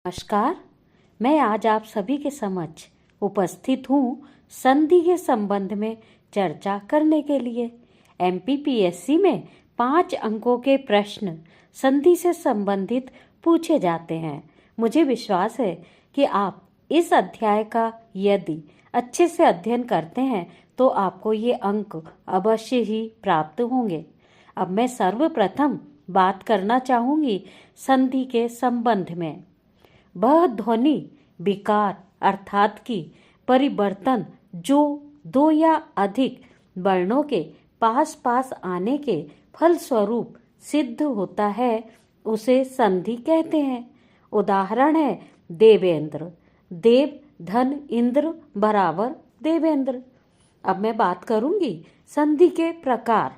नमस्कार। मैं आज आप सभी के समक्ष उपस्थित हूँ संधि के संबंध में चर्चा करने के लिए। एमपीपीएससी में 5 अंकों के प्रश्न संधि से संबंधित पूछे जाते हैं। मुझे विश्वास है कि आप इस अध्याय का यदि अच्छे से अध्ययन करते हैं तो आपको ये अंक अवश्य ही प्राप्त होंगे। अब मैं सर्वप्रथम बात करना चाहूँगी संधि के संबंध में। वह ध्वनि विकार अर्थात कि परिवर्तन जो 2 या अधिक वर्णों के पास पास आने के फलस्वरूप सिद्ध होता है उसे संधि कहते हैं। उदाहरण है देवेंद्र। देव धन इंद्र बराबर देवेंद्र। अब मैं बात करूंगी संधि के प्रकार।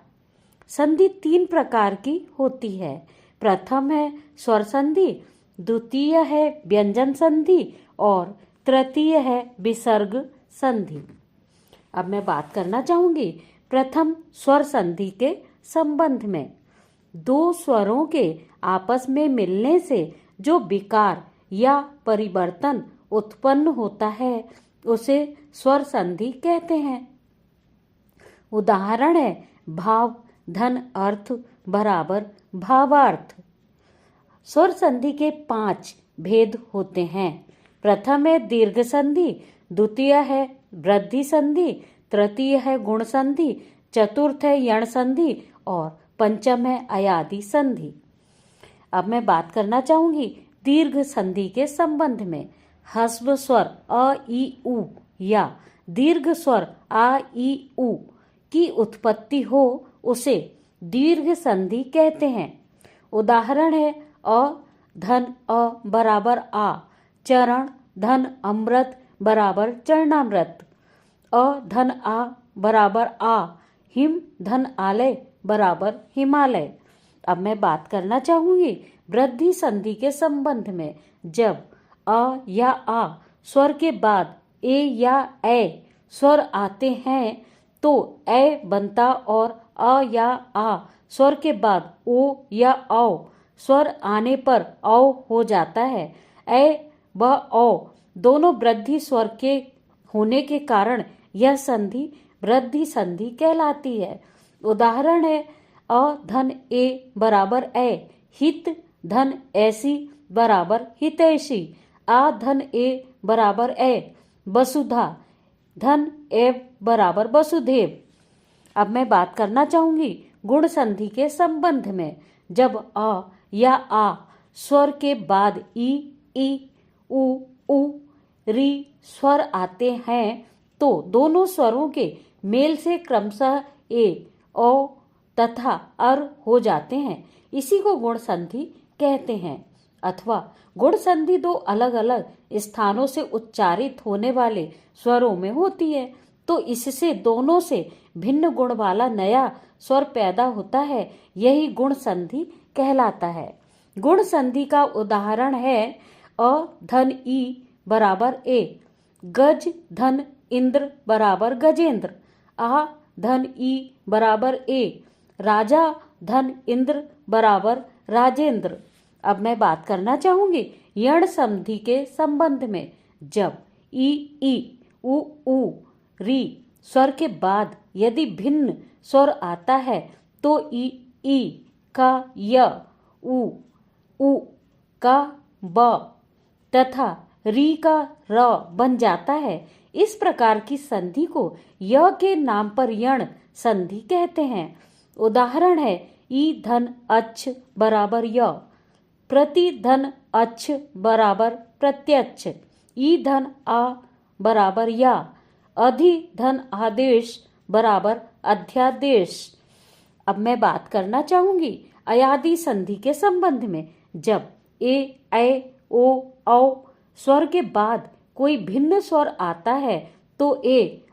संधि 3 प्रकार की होती है। प्रथम है स्वर संधि, द्वितीय है व्यंजन संधि और तृतीय है विसर्ग संधि। अब मैं बात करना चाहूंगी प्रथम स्वर संधि के संबंध में। 2 स्वरों के आपस में मिलने से जो विकार या परिवर्तन उत्पन्न होता है उसे स्वर संधि कहते हैं। उदाहरण है भाव धन अर्थ बराबर भावार्थ। स्वर संधि के 5 भेद होते हैं। प्रथम है दीर्घ संधि, द्वितीय है वृद्धि संधि, तृतीय है गुण संधि, चतुर्थ है यण संधि और पंचम है अयादि संधि। अब मैं बात करना चाहूंगी दीर्घ संधि के संबंध में। ह्रस्व स्वर अ ई उ या दीर्घ स्वर आ ई उ की उत्पत्ति हो उसे दीर्घ संधि कहते हैं। उदाहरण है अ धन अ बराबर आ, चरण धन अमृत बराबर चरणामृत, अ धन आ बराबर आ, हिम धन आलय बराबर हिमालय। अब मैं बात करना चाहूंगी वृद्धि संधि के संबंध में। जब अ या आ स्वर के बाद ए या ए स्वर आते हैं तो ए बनता और अ या आ स्वर के बाद ओ या औ स्वर आने पर औ हो जाता है। ए व औ दोनों वृद्धि स्वर के होने के कारण यह संधि वृद्धि संधि कहलाती है। उदाहरण है अ धन ए बराबर ए, हित धन ऐसी बराबर हितैषी, आ धन ए बराबर ए, वसुधा धन एव बराबर वसुदेव। अब मैं बात करना चाहूंगी गुण संधि के संबंध में। जब अ या आ स्वर के बाद ई उ उ री स्वर आते हैं तो दोनों स्वरों के मेल से क्रमशः ए ओ तथा अर हो जाते हैं। इसी को गुण संधि कहते हैं। अथवा गुण संधि 2 अलग अलग स्थानों से उच्चारित होने वाले स्वरों में होती है तो इससे दोनों से भिन्न गुण वाला नया स्वर पैदा होता है। यही गुण संधि कहलाता है। गुण संधि का उदाहरण है अ धन ई बराबर ए, गज धन इंद्र बराबर गजेंद्र, आ धन ई बराबर ए, राजा धन इंद्र बराबर राजेंद्र। अब मैं बात करना चाहूंगी यण संधि के संबंध में। जब ई उ री स्वर के बाद यदि भिन्न स्वर आता है तो ई का य, उ का ब तथा री का र बन जाता है। इस प्रकार की संधि को य के नाम पर यण संधि कहते हैं। उदाहरण है ई धन अच्छ बराबर य, प्रति धन अच्छ बराबर प्रत्यक्ष, ई धन आ बराबर या, अधि धन आदेश बराबर अध्यादेश। अब मैं बात करना चाहूंगी अयादि संधि के संबंध में। जब ए ओ औ स्वर के बाद कोई भिन्न स्वर आता है तो ए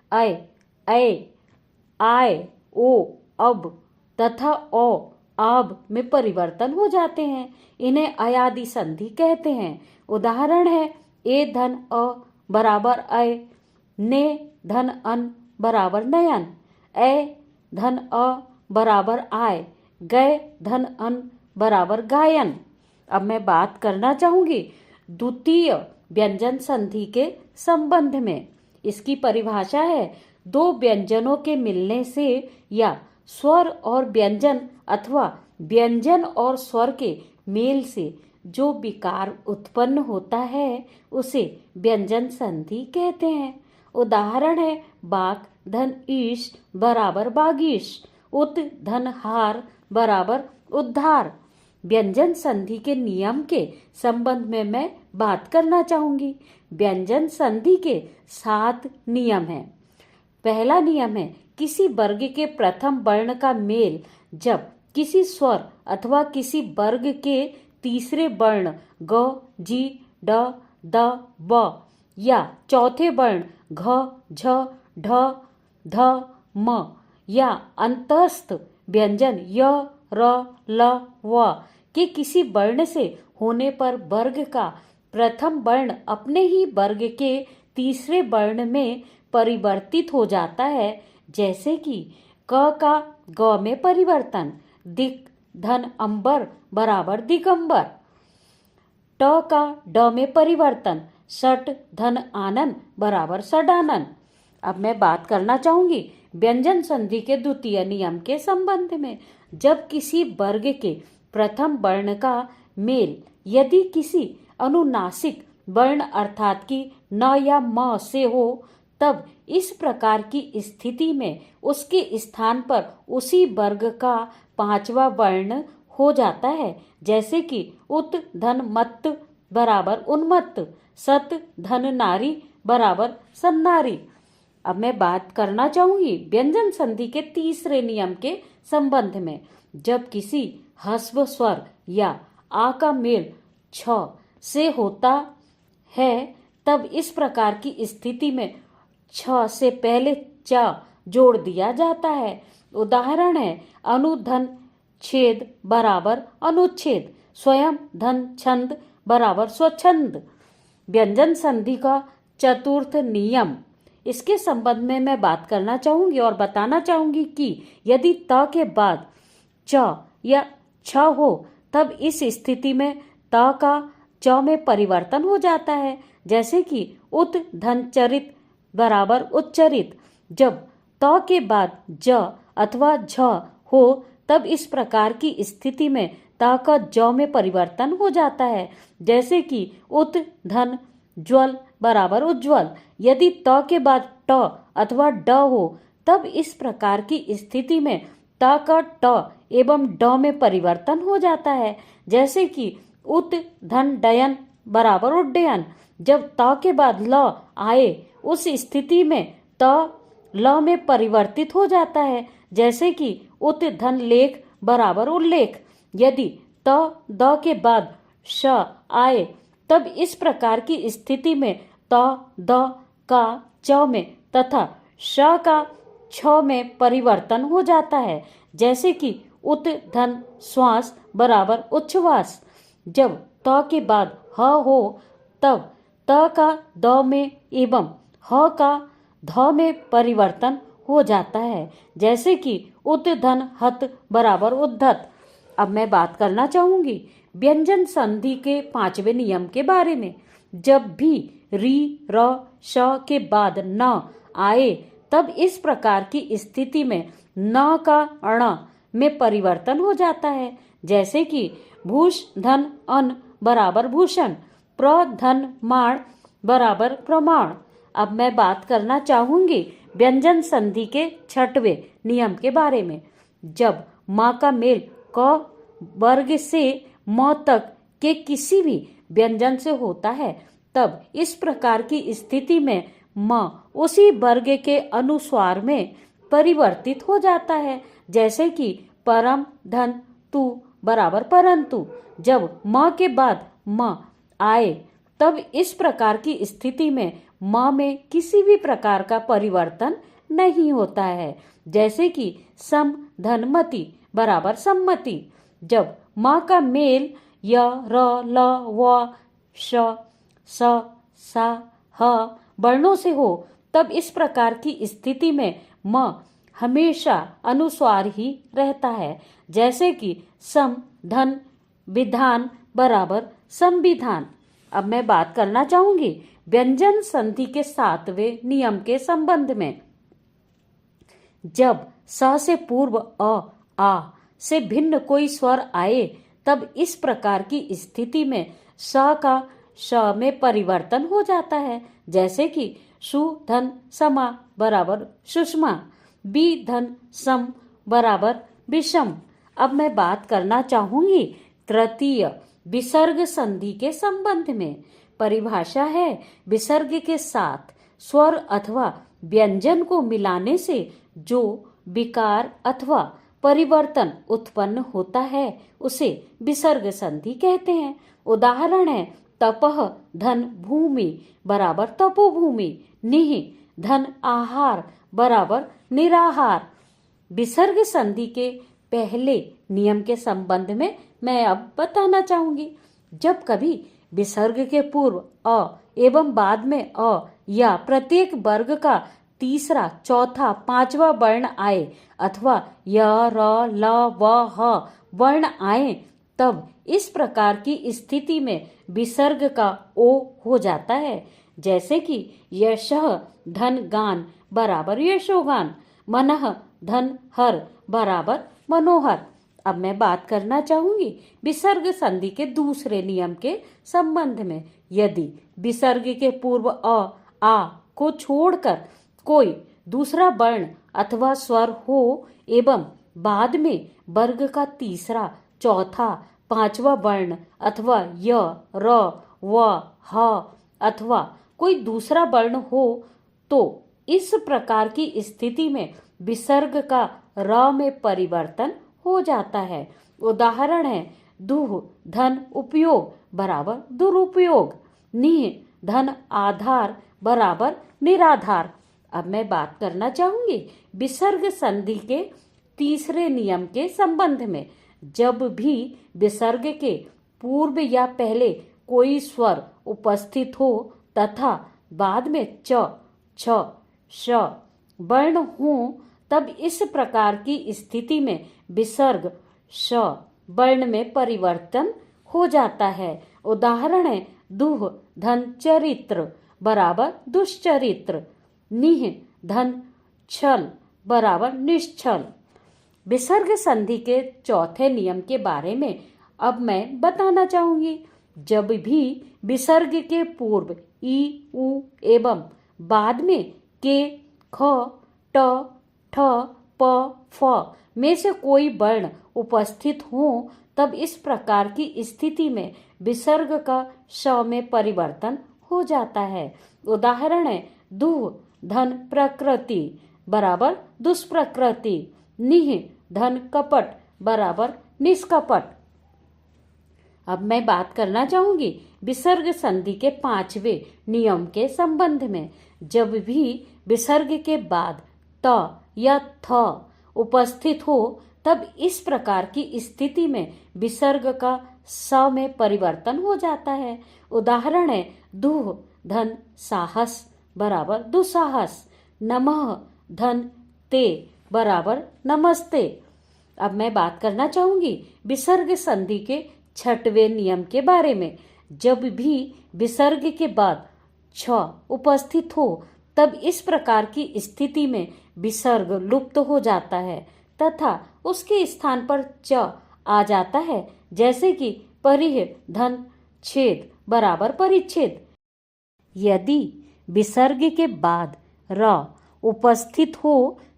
आय ओ अब तथा ओ आब में परिवर्तन हो जाते हैं। इन्हें अयादि संधि कहते हैं। उदाहरण है ए धन अ बराबर अय, ने धन अन बराबर नयन, ए धन अ बराबर आय, गए धन अन बराबर गायन। अब मैं बात करना चाहूंगी द्वितीय व्यंजन संधि के संबंध में। इसकी परिभाषा है, दो व्यंजनों के मिलने से या स्वर और व्यंजन अथवा व्यंजन और स्वर के मेल से जो विकार उत्पन्न होता है उसे व्यंजन संधि कहते हैं। उदाहरण है बाक धन ईश बराबर बागीश, उत धन हार बराबर उद्धार। व्यंजन संधि के नियम के संबंध में मैं बात करना चाहूंगी। व्यंजन संधि के 7 नियम हैं। पहला नियम है, किसी वर्ग के प्रथम वर्ण का मेल जब किसी स्वर अथवा किसी वर्ग के तीसरे वर्ण ग, जी, ड, द, व या चौथे वर्ण घ, झ, ढ, ध, म या अंतस्थ व्यंजन य, र, ल, व के किसी वर्ण से होने पर वर्ग का प्रथम वर्ण अपने ही वर्ग के तीसरे वर्ण में परिवर्तित हो जाता है। जैसे कि क का ग में परिवर्तन, दिक धन अंबर बराबर दिगंबर, ट का ड में परिवर्तन, षट धन आनंद बराबर षडानंद। अब मैं बात करना चाहूंगी व्यंजन संधि के द्वितीय नियम के संबंध में। जब किसी वर्ग के प्रथम वर्ण का मेल यदि किसी अनुनासिक वर्ण अर्थात कि न या म से हो, तब इस प्रकार की स्थिति में उसके स्थान पर उसी वर्ग का 5वां वर्ण हो जाता है। जैसे कि उत धन मत्त बराबर उन्मत्त, सत धन नारी बराबर सन्नारी। अब मैं बात करना चाहूंगी व्यंजन संधि के तीसरे नियम के संबंध में। जब किसी ह्रस्व स्वर या आ का मेल छ से होता है, तब इस प्रकार की स्थिति में छ से पहले च जोड़ दिया जाता है। उदाहरण है अनुधन छेद बराबर अनुच्छेद, स्वयं धन छंद बराबर स्वच्छंद। व्यंजन संधि का चतुर्थ नियम, इसके संबंध में मैं बात करना चाहूंगी और बताना चाहूंगी कि यदि त के बाद च या छ हो, तब इस स्थिति में त का च में परिवर्तन हो जाता है। जैसे कि उत धन चरित बराबर उच्चरित। जब त के बाद ज अथवा झ हो, तब इस प्रकार की स्थिति में त का ज में परिवर्तन हो जाता है। जैसे कि उत धन ज्वल बराबर उज्ज्वल। यदि त के बाद ट अथवा ड हो, तब इस प्रकार की स्थिति में त का ट एवं ड में परिवर्तन हो जाता है। जैसे कि उत धन डयन बराबर उड्डयन। जब त के बाद ल आए, उस स्थिति में त ल में परिवर्तित हो जाता है। जैसे कि उत धन लेख बराबर उल्लेख। यदि त द के बाद श आए, तब इस प्रकार की स्थिति में त द का च में तथा श का छ में परिवर्तन हो जाता है। जैसे कि उत धन श्वास बराबर उच्छ्वास। जब त के बाद ह हो, तब त का द में एवं ह का ध में परिवर्तन हो जाता है। जैसे कि उत धन हत बराबर उद्धत। अब मैं बात करना चाहूंगी व्यंजन संधि के 5वें नियम के बारे में। जब भी री र श के बाद न आए, तब इस प्रकार की स्थिति में न का अण में परिवर्तन हो जाता है। जैसे कि भूष धन अन बराबर भूषण, प्र धन माण बराबर प्रमाण। अब मैं बात करना चाहूंगी व्यंजन संधि के 6वें नियम के बारे में। जब म का मेल क वर्ग से म तक के किसी भी व्यंजन से होता है, तब इस प्रकार की स्थिति में म उसी वर्ग के अनुस्वार में परिवर्तित हो जाता है। जैसे कि परम धन तु बराबर परंतु। जब म के बाद म आए, तब इस प्रकार की स्थिति में म में किसी भी प्रकार का परिवर्तन नहीं होता है। जैसे कि सम धन मति बराबर सम्मति। जब म का मेल य र ल व श स सा ह वर्णों से हो, तब इस प्रकार की स्थिति में म हमेशा अनुस्वार ही रहता है। जैसे कि सम धन विधान बराबर संविधान। अब मैं बात करना चाहूंगी व्यंजन संधि के 7वें नियम के संबंध में। जब स से पूर्व आ से भिन्न कोई स्वर आए तब इस प्रकार की स्थिति में स का श में परिवर्तन हो जाता है। जैसे कि सु धन समा बराबर सुषमा, बी धन सम बराबर विषम। अब मैं बात करना चाहूंगी तृतीय विसर्ग संधि के संबंध में। परिभाषा है विसर्ग के साथ स्वर अथवा व्यंजन को मिलाने से जो विकार अथवा परिवर्तन उत्पन्न होता है उसे विसर्ग संधि कहते हैं। उदाहरण है तपः धन भूमि बराबर तपोभूमि, निः धन आहार बराबर निराहार। विसर्ग संधि के पहले नियम के संबंध में मैं अब बताना चाहूंगी। जब कभी विसर्ग के पूर्व अ एवं बाद में अ या प्रत्येक वर्ग का तीसरा, चौथा, पांचवा वर्ण आए अथवा य, र, ल, व, ह वर्ण आए तब इस प्रकार की स्थिति में विसर्ग का ओ हो जाता है। जैसे कि यशः धन गान बराबर यशोगान, मनः धन हर बराबर मनोहर। अब मैं बात करना चाहूंगी विसर्ग संधि के दूसरे नियम के संबंध में। यदि विसर्ग के पूर्व आ को छोड़कर कोई दूसरा वर्ण अथवा स्वर हो एवं बाद में वर्ग का तीसरा, चौथा, पांचवा वर्ण अथवा य, र, व, ह अथवा कोई दूसरा वर्ण हो तो इस प्रकार की स्थिति में विसर्ग का र में परिवर्तन हो जाता है। उदाहरण है दुह धन उपयोग बराबर दुरुपयोग, निः धन आधार बराबर निराधार। अब मैं बात करना चाहूंगी विसर्ग संधि के तीसरे नियम के संबंध में। जब भी विसर्ग के पूर्व या पहले कोई स्वर उपस्थित हो तथा बाद में च, छ, श वर्ण हो तब इस प्रकार की स्थिति में विसर्ग श वर्ण में परिवर्तन हो जाता है। उदाहरण है दुह धन चरित्र बराबर दुष्चरित्र, निः धन छल बराबर निश्छल। विसर्ग संधि के चौथे नियम के बारे में अब मैं बताना चाहूंगी। जब भी विसर्ग के पूर्व ई, उ एवं बाद में के, ख, ट, ठ, प, फ में से कोई वर्ण उपस्थित हो तब इस प्रकार की स्थिति में विसर्ग का श में परिवर्तन हो जाता है। उदाहरण है दुह धन प्रकृति बराबर दुष्प्रकृति, निः धन कपट बराबर निष्कपट। अब मैं बात करना चाहूंगी विसर्ग संधि के 5वें नियम के संबंध में। जब भी विसर्ग के बाद त या थ उपस्थित हो तब इस प्रकार की स्थिति में विसर्ग का स में परिवर्तन हो जाता है। उदाहरण है दुह धन साहस बराबर दुस्साहस, नमः धन ते बराबर नमस्ते। अब मैं बात करना चाहूंगी विसर्ग संधि के 6वें नियम के बारे में। जब भी विसर्ग के बाद छ उपस्थित हो तब इस प्रकार की स्थिति में विसर्ग लुप्त हो जाता है तथा उसके स्थान पर च आ जाता है। जैसे कि परिह धन छेद बराबर परिच्छेद। यदि विसर्ग के बाद र उपस्थित हो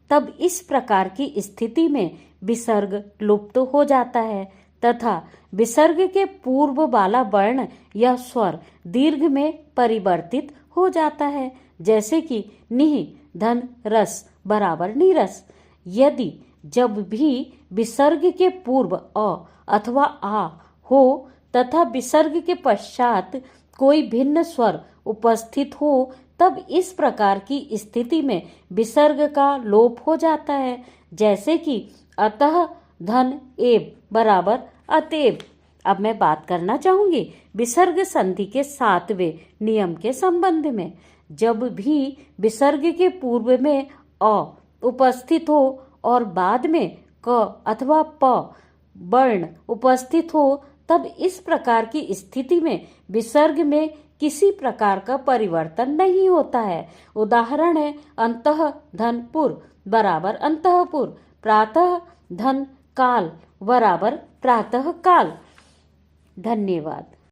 तब इस प्रकार की स्थिति में विसर्ग लुप्त हो जाता है तथा विसर्ग के पूर्व वाला वर्ण या स्वर दीर्घ में परिवर्तित हो जाता है। जैसे कि निः धन रस बराबर नीरस। यदि जब भी विसर्ग के पूर्व अ अथवा आ हो तथा विसर्ग के पश्चात कोई भिन्न स्वर उपस्थित हो तब इस प्रकार की स्थिति में विसर्ग का लोप हो जाता है। जैसे कि अतः धन एव बराबर अतएव। अब मैं बात करना चाहूंगी विसर्ग संधि के 7वें नियम के संबंध में। जब भी विसर्ग के पूर्व में अ उपस्थित हो और बाद में क अथवा प वर्ण उपस्थित हो तब इस प्रकार की स्थिति में विसर्ग में किसी प्रकार का परिवर्तन नहीं होता है। उदाहरण है अंतः धनपुर बराबर अंतःपुर, प्रातः धन काल बराबर प्रातः काल। धन्यवाद।